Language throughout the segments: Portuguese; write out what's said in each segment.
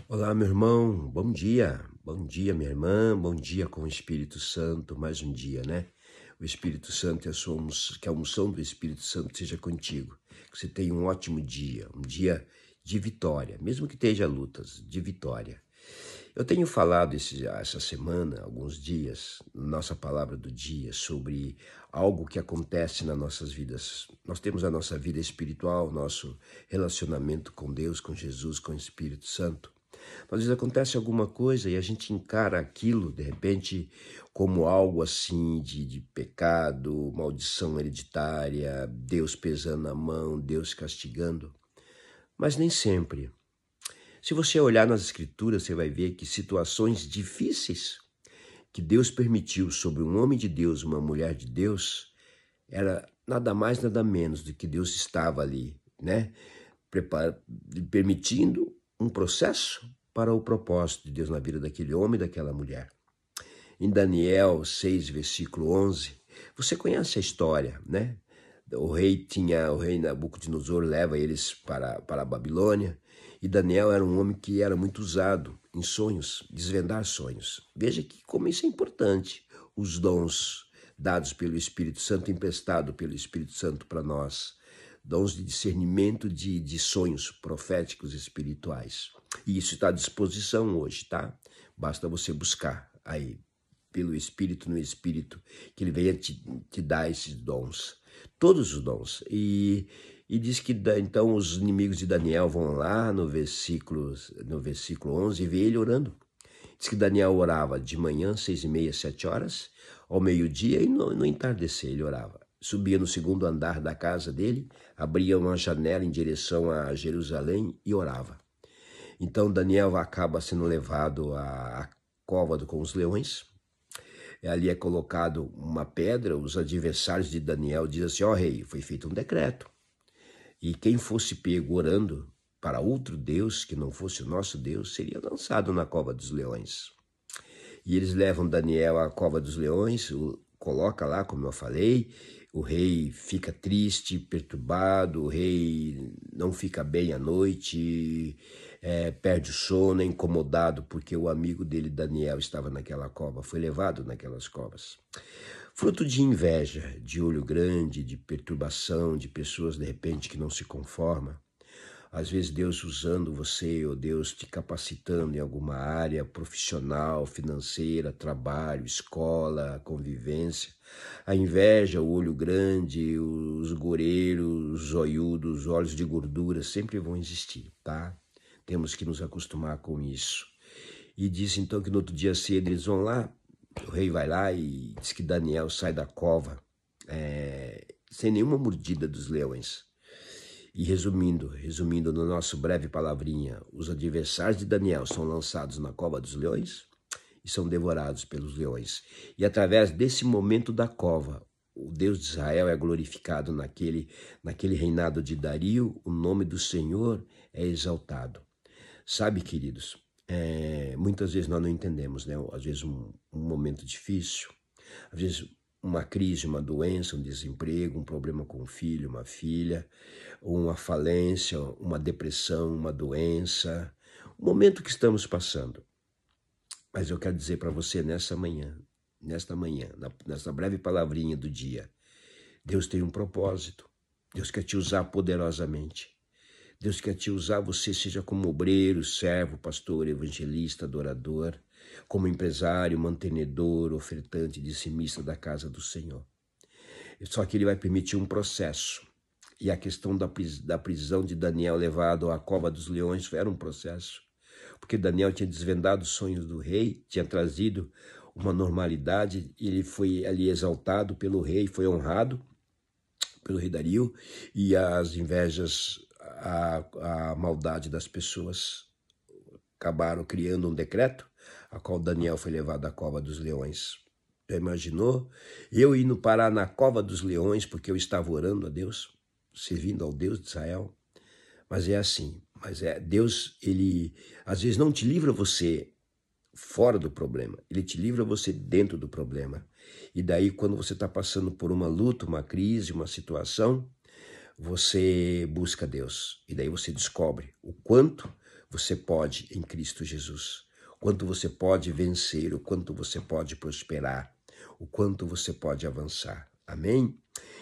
Olá, meu irmão, bom dia. Bom dia, minha irmã, bom dia com o Espírito Santo, mais um dia, né? O Espírito Santo, que a unção do Espírito Santo seja contigo. Que você tenha um ótimo dia, um dia de vitória, mesmo que esteja lutas, de vitória. Eu tenho falado essa semana, alguns dias, nossa palavra do dia, sobre algo que acontece nas nossas vidas. Nós temos a nossa vida espiritual, nosso relacionamento com Deus, com Jesus, com o Espírito Santo. Às vezes acontece alguma coisa e a gente encara aquilo, de repente, como algo assim de pecado, maldição hereditária, Deus pesando a mão, Deus castigando. Mas nem sempre. Se você olhar nas Escrituras, você vai ver que situações difíceis que Deus permitiu sobre um homem de Deus, uma mulher de Deus, era nada mais, nada menos do que Deus estava ali, né? Permitindo um processo para o propósito de Deus na vida daquele homem e daquela mulher. Em Daniel 6, versículo 11, você conhece a história, né? O rei Nabucodonosor leva eles para a Babilônia, e Daniel era um homem que era muito usado em sonhos, desvendar sonhos. Veja que como isso é importante, os dons dados pelo Espírito Santo, emprestado pelo Espírito Santo para nós, dons de discernimento de sonhos proféticos espirituais. E isso está à disposição hoje, tá? Basta você buscar aí, pelo Espírito, no Espírito, que ele venha te dar esses dons. Todos os dons. E diz que então os inimigos de Daniel vão lá no versículo 11 e vê ele orando. Diz que Daniel orava de manhã, 6h30, 7 horas, ao meio-dia e no entardecer ele orava. Subia no segundo andar da casa dele, abria uma janela em direção a Jerusalém e orava. Então Daniel acaba sendo levado à cova com os leões. Ali é colocado uma pedra, os adversários de Daniel dizem assim, rei, foi feito um decreto. E quem fosse pego orando para outro Deus, que não fosse o nosso Deus, seria lançado na cova dos leões. E eles levam Daniel à cova dos leões, coloca lá, como eu falei, o rei fica triste, perturbado, o rei não fica bem à noite, perde o sono, é incomodado porque o amigo dele, Daniel, estava naquela cova, foi levado naquelas covas. Fruto de inveja, de olho grande, de perturbação, de pessoas de repente que não se conformam. Às vezes Deus usando você ou Deus te capacitando em alguma área profissional, financeira, trabalho, escola, convivência. A inveja, o olho grande, os goreiros, os zoiudos, os olhos de gordura sempre vão existir, tá? Temos que nos acostumar com isso. E diz então que no outro dia cedo eles vão lá, o rei vai lá e diz que Daniel sai da cova sem nenhuma mordida dos leões. E resumindo no nosso breve palavrinha, os adversários de Daniel são lançados na cova dos leões e são devorados pelos leões. E através desse momento da cova, o Deus de Israel é glorificado naquele reinado de Dario, o nome do Senhor é exaltado. Sabe, queridos, muitas vezes nós não entendemos, né? Às vezes um momento difícil, às vezes uma crise, uma doença, um desemprego, um problema com um filho, uma filha, uma falência, uma depressão, uma doença, o momento que estamos passando. Mas eu quero dizer para você nesta manhã, nessa breve palavrinha do dia, Deus tem um propósito, Deus quer te usar poderosamente. Deus quer te usar, você seja como obreiro, servo, pastor, evangelista, adorador, como empresário, mantenedor, ofertante, dizimista da casa do Senhor. Só que ele vai permitir um processo. E a questão da prisão de Daniel levado à cova dos leões era um processo. Porque Daniel tinha desvendado os sonhos do rei, tinha trazido uma normalidade, ele foi ali exaltado pelo rei, foi honrado pelo rei Dario, e as invejas, a maldade das pessoas acabaram criando um decreto, a qual Daniel foi levado à cova dos leões. Já imaginou? Eu indo parar na cova dos leões porque eu estava orando a Deus, servindo ao Deus de Israel. Mas é assim, Deus, ele às vezes não te livra você fora do problema, ele te livra você dentro do problema. E daí quando você está passando por uma luta, uma crise, uma situação, você busca Deus. E daí você descobre o quanto você pode em Cristo Jesus, quanto você pode vencer, o quanto você pode prosperar, o quanto você pode avançar. Amém?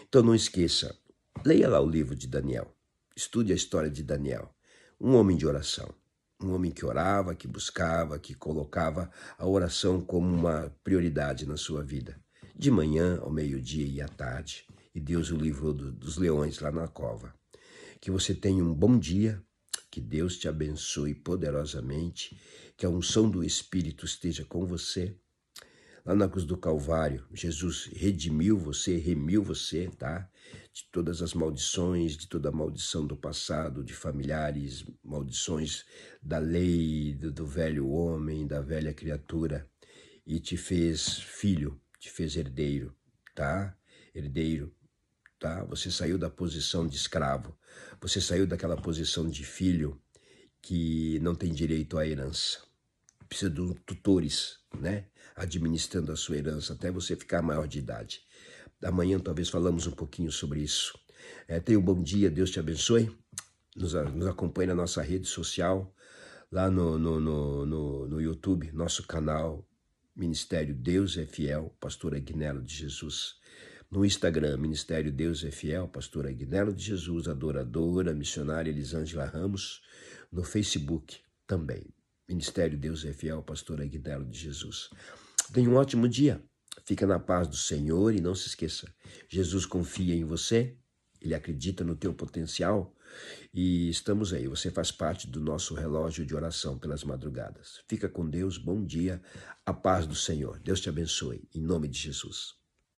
Então não esqueça, leia lá o livro de Daniel, estude a história de Daniel, um homem de oração, um homem que orava, que buscava, que colocava a oração como uma prioridade na sua vida, de manhã ao meio-dia e à tarde, e Deus o livrou dos leões lá na cova. Que você tenha um bom dia, que Deus te abençoe poderosamente, que a unção do Espírito esteja com você. Lá na cruz do Calvário, Jesus redimiu você, remiu você, tá? De todas as maldições, de toda a maldição do passado, de familiares, maldições da lei, do velho homem, da velha criatura. E te fez filho, te fez herdeiro, tá? Herdeiro, tá? Você saiu da posição de escravo, você saiu daquela posição de filho que não tem direito à herança. Precisa de tutores, né? Administrando a sua herança até você ficar maior de idade. Amanhã talvez falamos um pouquinho sobre isso. Tenha um bom dia, Deus te abençoe. Nos acompanhe na nossa rede social, lá no YouTube, nosso canal Ministério Deus é Fiel, Pastor Agnello de Jesus. No Instagram, Ministério Deus é Fiel, Pastor Agnello de Jesus, adoradora, missionária Elisângela Ramos. No Facebook também, Ministério Deus é Fiel, Pastor Agnello de Jesus. Tenha um ótimo dia, fica na paz do Senhor e não se esqueça, Jesus confia em você, Ele acredita no teu potencial e estamos aí, você faz parte do nosso relógio de oração pelas madrugadas. Fica com Deus, bom dia, a paz do Senhor. Deus te abençoe, em nome de Jesus.